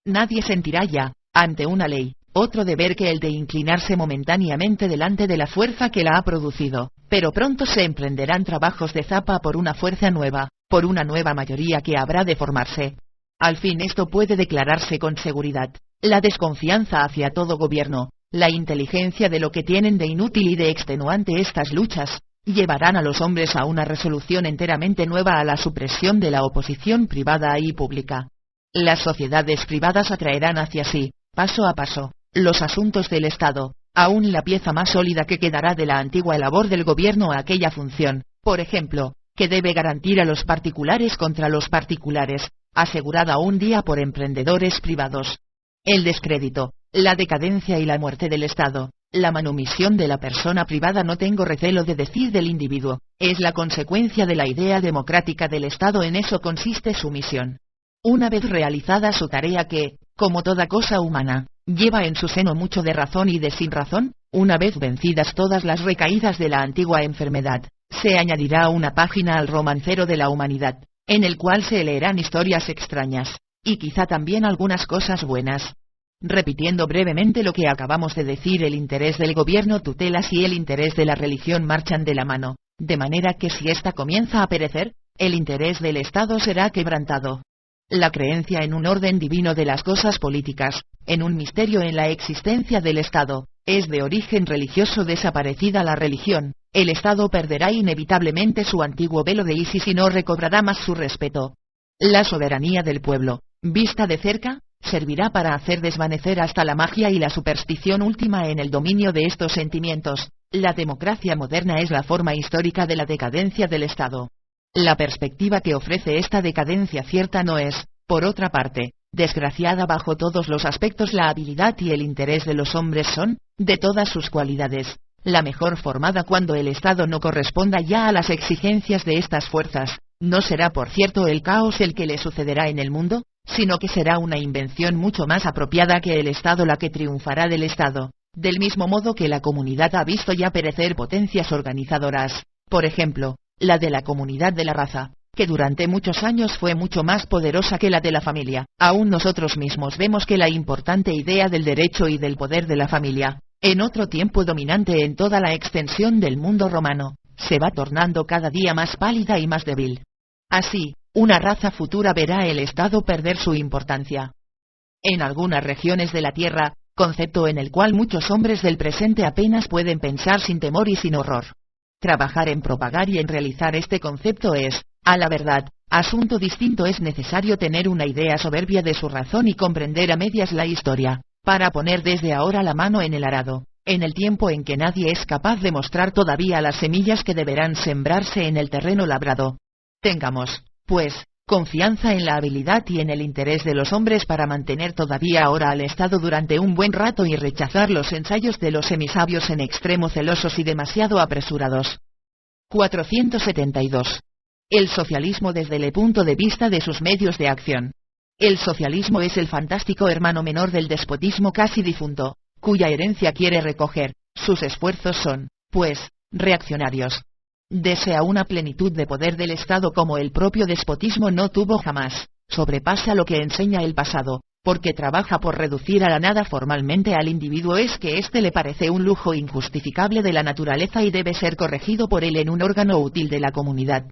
Nadie sentirá ya, ante una ley, otro deber que el de inclinarse momentáneamente delante de la fuerza que la ha producido, pero pronto se emprenderán trabajos de zapa por una fuerza nueva, por una nueva mayoría que habrá de formarse. Al fin esto puede declararse con seguridad: la desconfianza hacia todo gobierno, la inteligencia de lo que tienen de inútil y de extenuante estas luchas, llevarán a los hombres a una resolución enteramente nueva a la supresión de la oposición privada y pública. Las sociedades privadas atraerán hacia sí, paso a paso, los asuntos del Estado, aún la pieza más sólida que quedará de la antigua labor del gobierno a aquella función, por ejemplo, que debe garantir a los particulares contra los particulares, asegurada un día por emprendedores privados. El descrédito, la decadencia y la muerte del Estado, la manumisión de la persona privada, no tengo recelo de decir del individuo, es la consecuencia de la idea democrática del Estado. En eso consiste su misión. Una vez realizada su tarea que, como toda cosa humana, lleva en su seno mucho de razón y de sinrazón, una vez vencidas todas las recaídas de la antigua enfermedad, se añadirá una página al romancero de la humanidad, en el cual se leerán historias extrañas, y quizá también algunas cosas buenas. Repitiendo brevemente lo que acabamos de decir, el interés del gobierno tutelas y el interés de la religión marchan de la mano, de manera que si ésta comienza a perecer, el interés del Estado será quebrantado. La creencia en un orden divino de las cosas políticas, en un misterio en la existencia del Estado, es de origen religioso. Desaparecida la religión, el Estado perderá inevitablemente su antiguo velo de Isis y no recobrará más su respeto. La soberanía del pueblo, vista de cerca, servirá para hacer desvanecer hasta la magia y la superstición última en el dominio de estos sentimientos. La democracia moderna es la forma histórica de la decadencia del Estado. La perspectiva que ofrece esta decadencia cierta no es, por otra parte, desgraciada bajo todos los aspectos. La habilidad y el interés de los hombres son, de todas sus cualidades, la mejor formada. Cuando el Estado no corresponda ya a las exigencias de estas fuerzas, no será por cierto el caos el que le sucederá en el mundo, sino que será una invención mucho más apropiada que el Estado la que triunfará del Estado, del mismo modo que la comunidad ha visto ya perecer potencias organizadoras, por ejemplo, la de la comunidad de la raza, que durante muchos años fue mucho más poderosa que la de la familia. Aún nosotros mismos vemos que la importante idea del derecho y del poder de la familia, en otro tiempo dominante en toda la extensión del mundo romano, se va tornando cada día más pálida y más débil. Así, una raza futura verá el Estado perder su importancia. En algunas regiones de la tierra, concepto en el cual muchos hombres del presente apenas pueden pensar sin temor y sin horror. Trabajar en propagar y en realizar este concepto es, a la verdad, asunto distinto. Es necesario tener una idea soberbia de su razón y comprender a medias la historia, para poner desde ahora la mano en el arado, en el tiempo en que nadie es capaz de mostrar todavía las semillas que deberán sembrarse en el terreno labrado. Tengamos, pues, confianza en la habilidad y en el interés de los hombres para mantener todavía ahora al Estado durante un buen rato y rechazar los ensayos de los semisabios en extremo celosos y demasiado apresurados. 472. El socialismo desde el punto de vista de sus medios de acción. El socialismo es el fantástico hermano menor del despotismo casi difunto, cuya herencia quiere recoger. Sus esfuerzos son, pues, reaccionarios. Desea una plenitud de poder del Estado como el propio despotismo no tuvo jamás. Sobrepasa lo que enseña el pasado, porque trabaja por reducir a la nada formalmente al individuo. Es que éste le parece un lujo injustificable de la naturaleza y debe ser corregido por él en un órgano útil de la comunidad.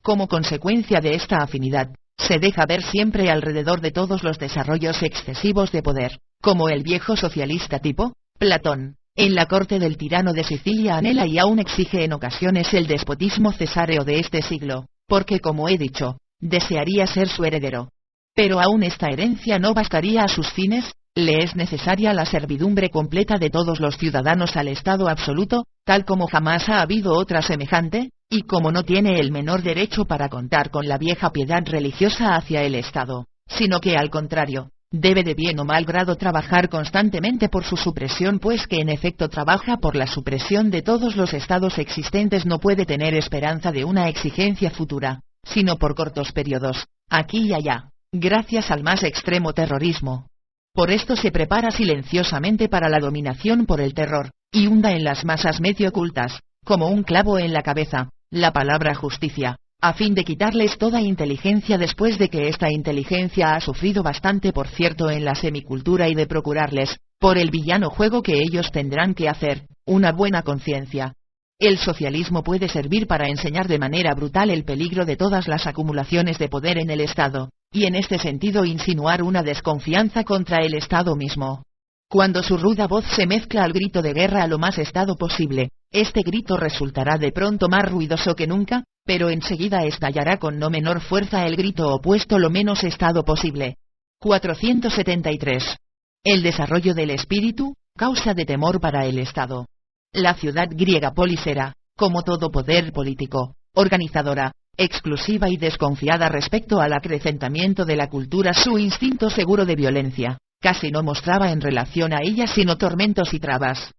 Como consecuencia de esta afinidad, se deja ver siempre alrededor de todos los desarrollos excesivos de poder, como el viejo socialista tipo, Platón, en la corte del tirano de Sicilia anhela y aún exige en ocasiones el despotismo cesáreo de este siglo, porque como he dicho, desearía ser su heredero. Pero aún esta herencia no bastaría a sus fines, le es necesaria la servidumbre completa de todos los ciudadanos al Estado absoluto, tal como jamás ha habido otra semejante, y como no tiene el menor derecho para contar con la vieja piedad religiosa hacia el Estado, sino que al contrario, debe de bien o mal grado trabajar constantemente por su supresión, pues que en efecto trabaja por la supresión de todos los estados existentes, no puede tener esperanza de una exigencia futura, sino por cortos periodos, aquí y allá, gracias al más extremo terrorismo. Por esto se prepara silenciosamente para la dominación por el terror, y hunda en las masas medio ocultas, como un clavo en la cabeza, la palabra justicia, a fin de quitarles toda inteligencia después de que esta inteligencia ha sufrido bastante por cierto en la semicultura, y de procurarles, por el villano juego que ellos tendrán que hacer, una buena conciencia. El socialismo puede servir para enseñar de manera brutal el peligro de todas las acumulaciones de poder en el Estado, y en este sentido insinuar una desconfianza contra el Estado mismo. Cuando su ruda voz se mezcla al grito de guerra a lo más Estado posible, este grito resultará de pronto más ruidoso que nunca, pero enseguida estallará con no menor fuerza el grito opuesto lo menos Estado posible. 473. El desarrollo del espíritu, causa de temor para el Estado. La ciudad griega polis era, como todo poder político, organizadora, exclusiva y desconfiada respecto al acrecentamiento de la cultura. Su instinto seguro de violencia, casi no mostraba en relación a ella sino tormentos y trabas.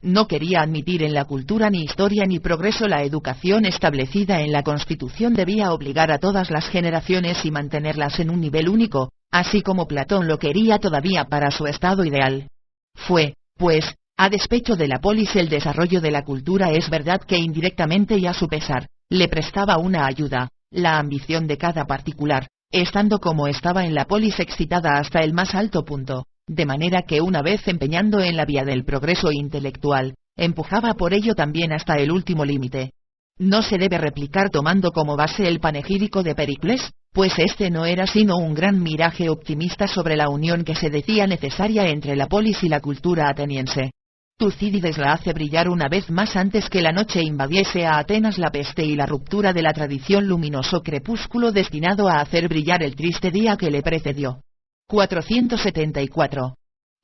No quería admitir en la cultura ni historia ni progreso. La educación establecida en la Constitución debía obligar a todas las generaciones y mantenerlas en un nivel único, así como Platón lo quería todavía para su estado ideal. Fue, pues, a despecho de la polis el desarrollo de la cultura. Es verdad que indirectamente y a su pesar, le prestaba una ayuda, la ambición de cada particular, estando como estaba en la polis excitada hasta el más alto punto, de manera que una vez empeñando en la vía del progreso intelectual, empujaba por ello también hasta el último límite. No se debe replicar tomando como base el panegírico de Pericles, pues este no era sino un gran miraje optimista sobre la unión que se decía necesaria entre la polis y la cultura ateniense. Tucídides la hace brillar una vez más antes que la noche invadiese a Atenas la peste y la ruptura de la tradición, luminoso crepúsculo destinado a hacer brillar el triste día que le precedió. 474.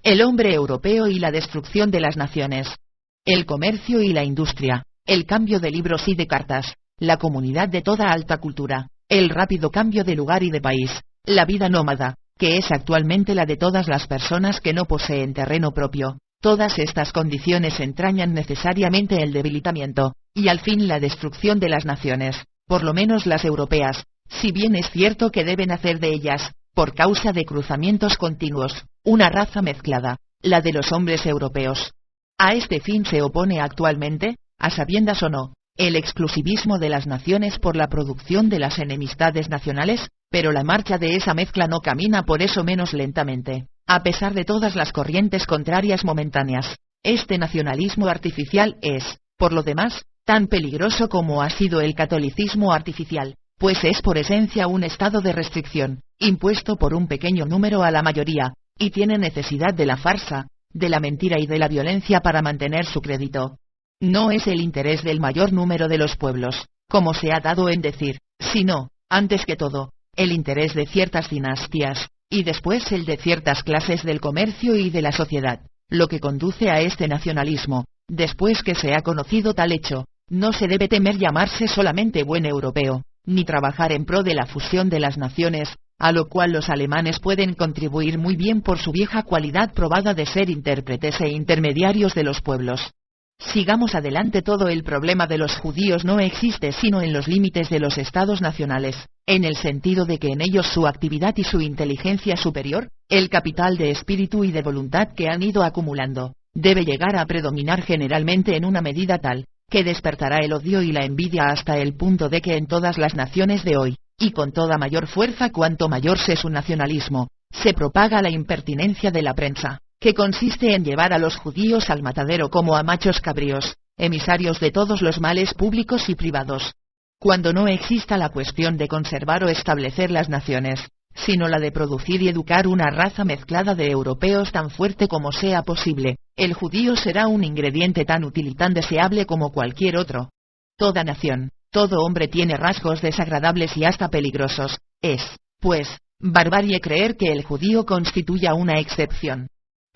El hombre europeo y la destrucción de las naciones. El comercio y la industria, el cambio de libros y de cartas, la comunidad de toda alta cultura, el rápido cambio de lugar y de país, la vida nómada, que es actualmente la de todas las personas que no poseen terreno propio. Todas estas condiciones entrañan necesariamente el debilitamiento, y al fin la destrucción de las naciones, por lo menos las europeas, si bien es cierto que deben hacer de ellas, por causa de cruzamientos continuos, una raza mezclada, la de los hombres europeos. A este fin se opone actualmente, a sabiendas o no, el exclusivismo de las naciones por la producción de las enemistades nacionales, pero la marcha de esa mezcla no camina por eso menos lentamente. A pesar de todas las corrientes contrarias momentáneas, este nacionalismo artificial es, por lo demás, tan peligroso como ha sido el catolicismo artificial, pues es por esencia un estado de restricción, impuesto por un pequeño número a la mayoría, y tiene necesidad de la farsa, de la mentira y de la violencia para mantener su crédito. No es el interés del mayor número de los pueblos, como se ha dado en decir, sino, antes que todo, el interés de ciertas dinastías, y después el de ciertas clases del comercio y de la sociedad, lo que conduce a este nacionalismo. Después que se ha conocido tal hecho, no se debe temer llamarse solamente buen europeo, ni trabajar en pro de la fusión de las naciones, a lo cual los alemanes pueden contribuir muy bien por su vieja cualidad probada de ser intérpretes e intermediarios de los pueblos. Sigamos adelante. Todo el problema de los judíos no existe sino en los límites de los estados nacionales, en el sentido de que en ellos su actividad y su inteligencia superior, el capital de espíritu y de voluntad que han ido acumulando, debe llegar a predominar generalmente en una medida tal, que despertará el odio y la envidia hasta el punto de que en todas las naciones de hoy, y con toda mayor fuerza cuanto mayor sea su nacionalismo, se propaga la impertinencia de la prensa, que consiste en llevar a los judíos al matadero como a machos cabríos, emisarios de todos los males públicos y privados. Cuando no exista la cuestión de conservar o establecer las naciones, sino la de producir y educar una raza mezclada de europeos tan fuerte como sea posible, el judío será un ingrediente tan útil y tan deseable como cualquier otro. Toda nación, todo hombre tiene rasgos desagradables y hasta peligrosos. Es, pues, barbarie creer que el judío constituya una excepción.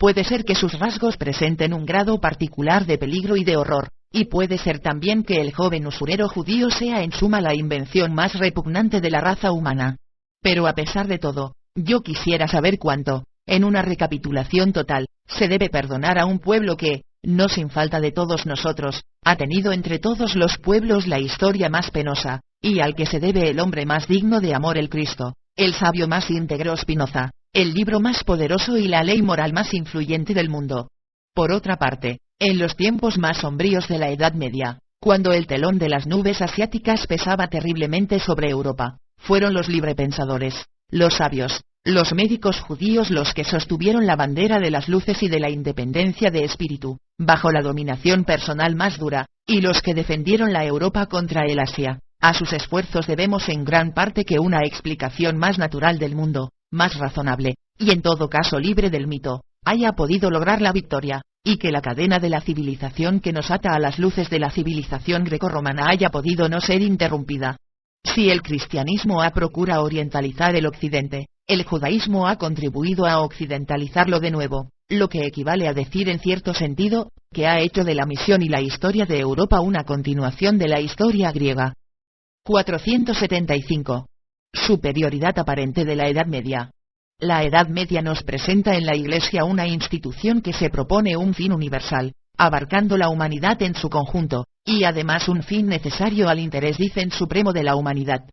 Puede ser que sus rasgos presenten un grado particular de peligro y de horror, y puede ser también que el joven usurero judío sea en suma la invención más repugnante de la raza humana. Pero a pesar de todo, yo quisiera saber cuánto, en una recapitulación total, se debe perdonar a un pueblo que, no sin falta de todos nosotros, ha tenido entre todos los pueblos la historia más penosa, y al que se debe el hombre más digno de amor, el Cristo, el sabio más íntegro Spinoza, el libro más poderoso y la ley moral más influyente del mundo. Por otra parte, en los tiempos más sombríos de la Edad Media, cuando el telón de las nubes asiáticas pesaba terriblemente sobre Europa, fueron los librepensadores, los sabios, los médicos judíos los que sostuvieron la bandera de las luces y de la independencia de espíritu, bajo la dominación personal más dura, y los que defendieron la Europa contra el Asia. A sus esfuerzos debemos en gran parte que una explicación más natural del mundo, más razonable, y en todo caso libre del mito, haya podido lograr la victoria, y que la cadena de la civilización que nos ata a las luces de la civilización grecorromana haya podido no ser interrumpida. Si el cristianismo procura orientalizar el occidente, el judaísmo ha contribuido a occidentalizarlo de nuevo, lo que equivale a decir en cierto sentido, que ha hecho de la misión y la historia de Europa una continuación de la historia griega. 475. Superioridad aparente de la Edad Media. La Edad Media nos presenta en la Iglesia una institución que se propone un fin universal, abarcando la humanidad en su conjunto, y además un fin necesario al interés dicen supremo de la humanidad.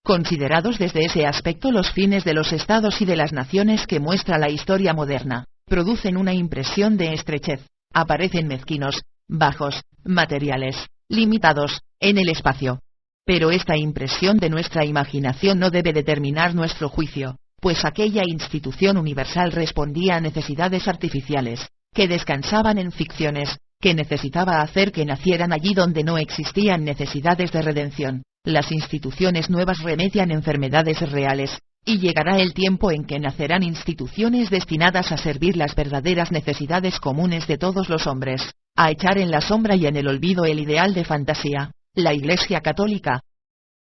Considerados desde ese aspecto, los fines de los estados y de las naciones que muestra la historia moderna, producen una impresión de estrechez, aparecen mezquinos, bajos, materiales, limitados, en el espacio. Pero esta impresión de nuestra imaginación no debe determinar nuestro juicio, pues aquella institución universal respondía a necesidades artificiales, que descansaban en ficciones, que necesitaba hacer que nacieran allí donde no existían necesidades de redención. Las instituciones nuevas remedian enfermedades reales, y llegará el tiempo en que nacerán instituciones destinadas a servir las verdaderas necesidades comunes de todos los hombres, a echar en la sombra y en el olvido el ideal de fantasía, la Iglesia Católica.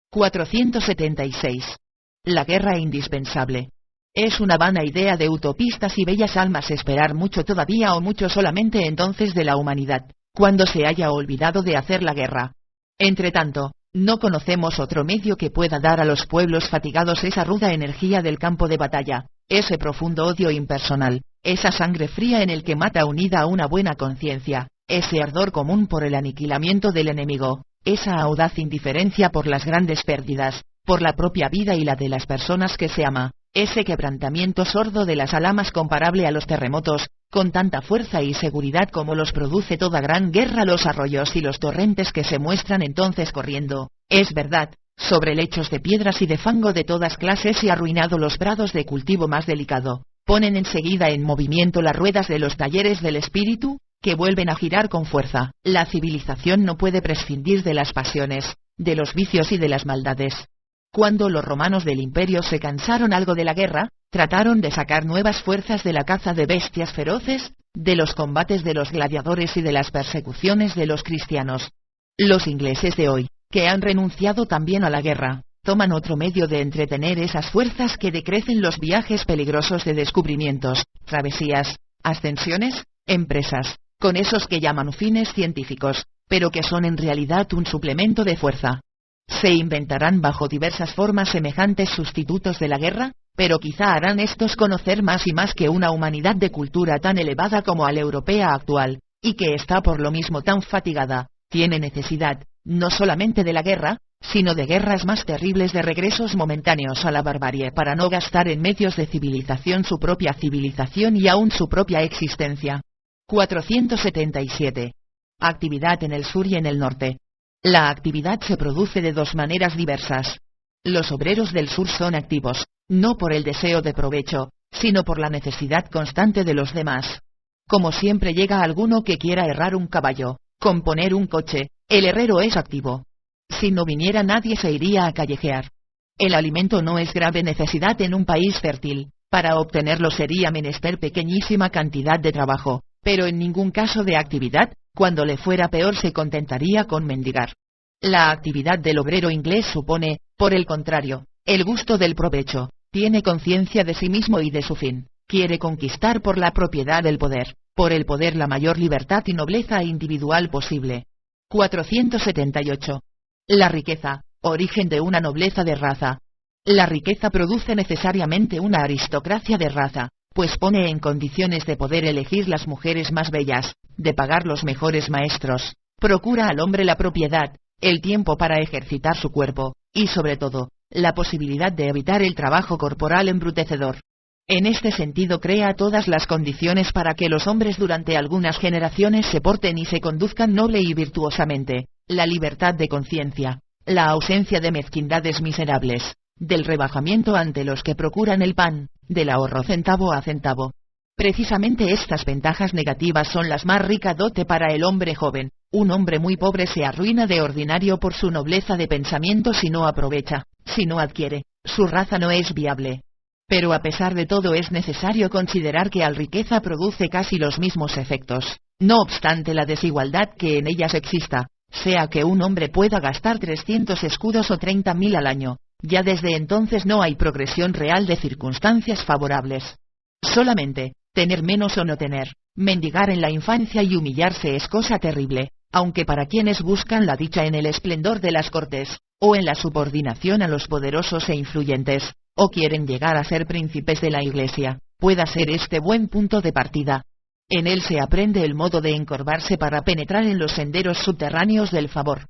476. La guerra indispensable. Es una vana idea de utopistas y bellas almas esperar mucho todavía o mucho solamente entonces de la humanidad, cuando se haya olvidado de hacer la guerra. Entretanto, no conocemos otro medio que pueda dar a los pueblos fatigados esa ruda energía del campo de batalla, ese profundo odio impersonal, esa sangre fría en el que mata unida a una buena conciencia, ese ardor común por el aniquilamiento del enemigo, esa audaz indiferencia por las grandes pérdidas, por la propia vida y la de las personas que se ama, ese quebrantamiento sordo de las almas comparable a los terremotos, con tanta fuerza y seguridad como los produce toda gran guerra, los arroyos y los torrentes que se muestran entonces corriendo, es verdad, sobre lechos de piedras y de fango de todas clases y arruinado los prados de cultivo más delicado, ponen enseguida en movimiento las ruedas de los talleres del espíritu, que vuelven a girar con fuerza. La civilización no puede prescindir de las pasiones, de los vicios y de las maldades. Cuando los romanos del imperio se cansaron algo de la guerra, trataron de sacar nuevas fuerzas de la caza de bestias feroces, de los combates de los gladiadores y de las persecuciones de los cristianos. Los ingleses de hoy, que han renunciado también a la guerra, toman otro medio de entretener esas fuerzas que decrecen: los viajes peligrosos de descubrimientos, travesías, ascensiones, empresas, con esos que llaman fines científicos, pero que son en realidad un suplemento de fuerza. Se inventarán bajo diversas formas semejantes sustitutos de la guerra, pero quizá harán estos conocer más y más que una humanidad de cultura tan elevada como la europea actual, y que está por lo mismo tan fatigada, tiene necesidad, no solamente de la guerra, sino de guerras más terribles, de regresos momentáneos a la barbarie para no gastar en medios de civilización su propia civilización y aún su propia existencia. 477. Actividad en el sur y en el norte. La actividad se produce de dos maneras diversas. Los obreros del sur son activos, no por el deseo de provecho, sino por la necesidad constante de los demás. Como siempre llega alguno que quiera herrar un caballo, componer un coche, el herrero es activo. Si no viniera nadie se iría a callejear. El alimento no es grave necesidad en un país fértil, para obtenerlo sería menester pequeñísima cantidad de trabajo, pero en ningún caso de actividad. Cuando le fuera peor se contentaría con mendigar. La actividad del obrero inglés supone, por el contrario, el gusto del provecho, tiene conciencia de sí mismo y de su fin, quiere conquistar por la propiedad el poder, por el poder la mayor libertad y nobleza individual posible. 478. La riqueza, origen de una nobleza de raza. La riqueza produce necesariamente una aristocracia de raza, pues pone en condiciones de poder elegir las mujeres más bellas, de pagar los mejores maestros, procura al hombre la propiedad, el tiempo para ejercitar su cuerpo, y sobre todo, la posibilidad de evitar el trabajo corporal embrutecedor. En este sentido crea todas las condiciones para que los hombres durante algunas generaciones se porten y se conduzcan noble y virtuosamente: la libertad de conciencia, la ausencia de mezquindades miserables, del rebajamiento ante los que procuran el pan, del ahorro centavo a centavo. Precisamente estas ventajas negativas son las más rica dote para el hombre joven. Un hombre muy pobre se arruina de ordinario por su nobleza de pensamiento si no aprovecha, si no adquiere, su raza no es viable. Pero a pesar de todo es necesario considerar que la riqueza produce casi los mismos efectos, no obstante la desigualdad que en ellas exista, sea que un hombre pueda gastar 300 escudos o 30.000 al año, ya desde entonces no hay progresión real de circunstancias favorables. Solamente, tener menos o no tener, mendigar en la infancia y humillarse es cosa terrible, aunque para quienes buscan la dicha en el esplendor de las cortes, o en la subordinación a los poderosos e influyentes, o quieren llegar a ser príncipes de la Iglesia, pueda ser este buen punto de partida. En él se aprende el modo de encorvarse para penetrar en los senderos subterráneos del favor.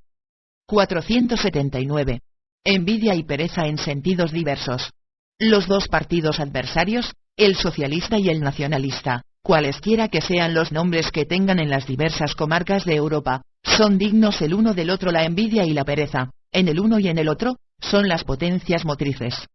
479. Envidia y pereza en sentidos diversos. Los dos partidos adversarios, el socialista y el nacionalista, cualesquiera que sean los nombres que tengan en las diversas comarcas de Europa, son dignos el uno del otro. La envidia y la pereza, en el uno y en el otro, son las potencias motrices.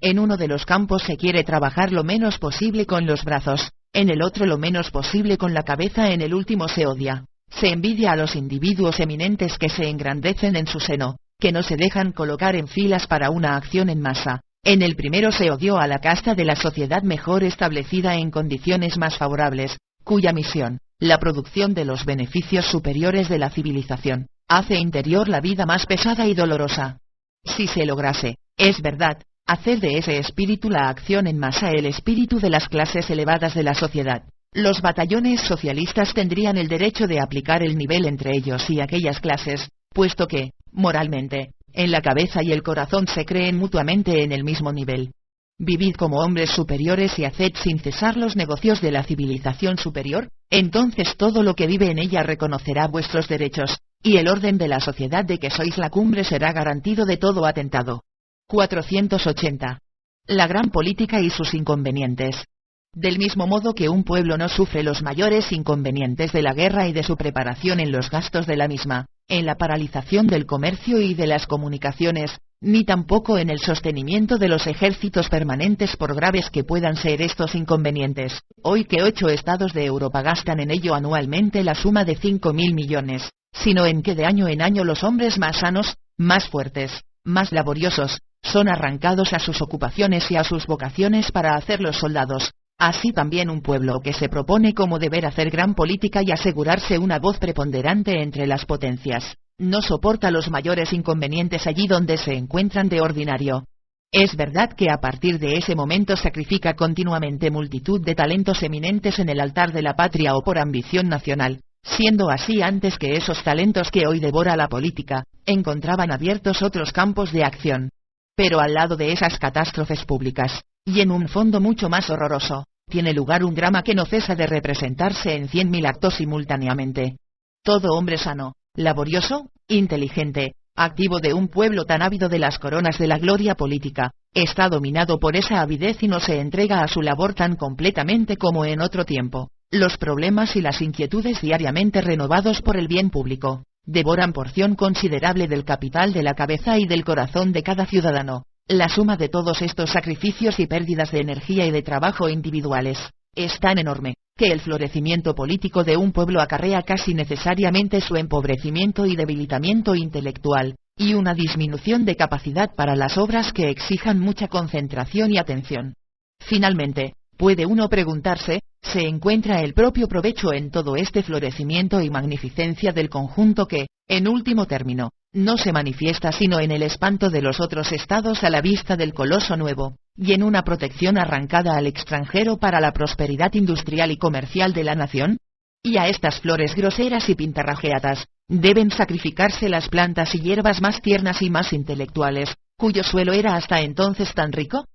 En uno de los campos se quiere trabajar lo menos posible con los brazos, en el otro lo menos posible con la cabeza. En el último se odia, se envidia a los individuos eminentes que se engrandecen en su seno, que no se dejan colocar en filas para una acción en masa. En el primero se odió a la casta de la sociedad mejor establecida en condiciones más favorables, cuya misión, la producción de los beneficios superiores de la civilización, hace interior la vida más pesada y dolorosa. Si se lograse, es verdad, hacer de ese espíritu la acción en masa el espíritu de las clases elevadas de la sociedad, los batallones socialistas tendrían el derecho de aplicar el nivel entre ellos y aquellas clases, puesto que, moralmente, en la cabeza y el corazón se creen mutuamente en el mismo nivel. Vivid como hombres superiores y haced sin cesar los negocios de la civilización superior, entonces todo lo que vive en ella reconocerá vuestros derechos, y el orden de la sociedad de que sois la cumbre será garantido de todo atentado. 480. La gran política y sus inconvenientes. Del mismo modo que un pueblo no sufre los mayores inconvenientes de la guerra y de su preparación en los gastos de la misma, en la paralización del comercio y de las comunicaciones, ni tampoco en el sostenimiento de los ejércitos permanentes por graves que puedan ser estos inconvenientes, hoy que 8 estados de Europa gastan en ello anualmente la suma de 5.000 millones, sino en que de año en año los hombres más sanos, más fuertes, más laboriosos, son arrancados a sus ocupaciones y a sus vocaciones para hacerlos soldados. Así también un pueblo que se propone como deber hacer gran política y asegurarse una voz preponderante entre las potencias, no soporta los mayores inconvenientes allí donde se encuentran de ordinario. Es verdad que a partir de ese momento sacrifica continuamente multitud de talentos eminentes en el altar de la patria o por ambición nacional, siendo así antes que esos talentos que hoy devora la política, encontraban abiertos otros campos de acción. Pero al lado de esas catástrofes públicas, y en un fondo mucho más horroroso, tiene lugar un drama que no cesa de representarse en 100.000 actos simultáneamente. Todo hombre sano, laborioso, inteligente, activo de un pueblo tan ávido de las coronas de la gloria política, está dominado por esa avidez y no se entrega a su labor tan completamente como en otro tiempo. Los problemas y las inquietudes diariamente renovados por el bien público, devoran porción considerable del capital de la cabeza y del corazón de cada ciudadano. La suma de todos estos sacrificios y pérdidas de energía y de trabajo individuales, es tan enorme, que el florecimiento político de un pueblo acarrea casi necesariamente su empobrecimiento y debilitamiento intelectual, y una disminución de capacidad para las obras que exijan mucha concentración y atención. Finalmente, puede uno preguntarse, ¿se encuentra el propio provecho en todo este florecimiento y magnificencia del conjunto que, en último término, no se manifiesta sino en el espanto de los otros estados a la vista del coloso nuevo, y en una protección arrancada al extranjero para la prosperidad industrial y comercial de la nación? Y a estas flores groseras y pintarrajeadas, deben sacrificarse las plantas y hierbas más tiernas y más intelectuales, cuyo suelo era hasta entonces tan rico.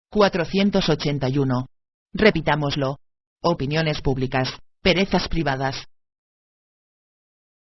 481. Repitámoslo. Opiniones públicas, perezas privadas,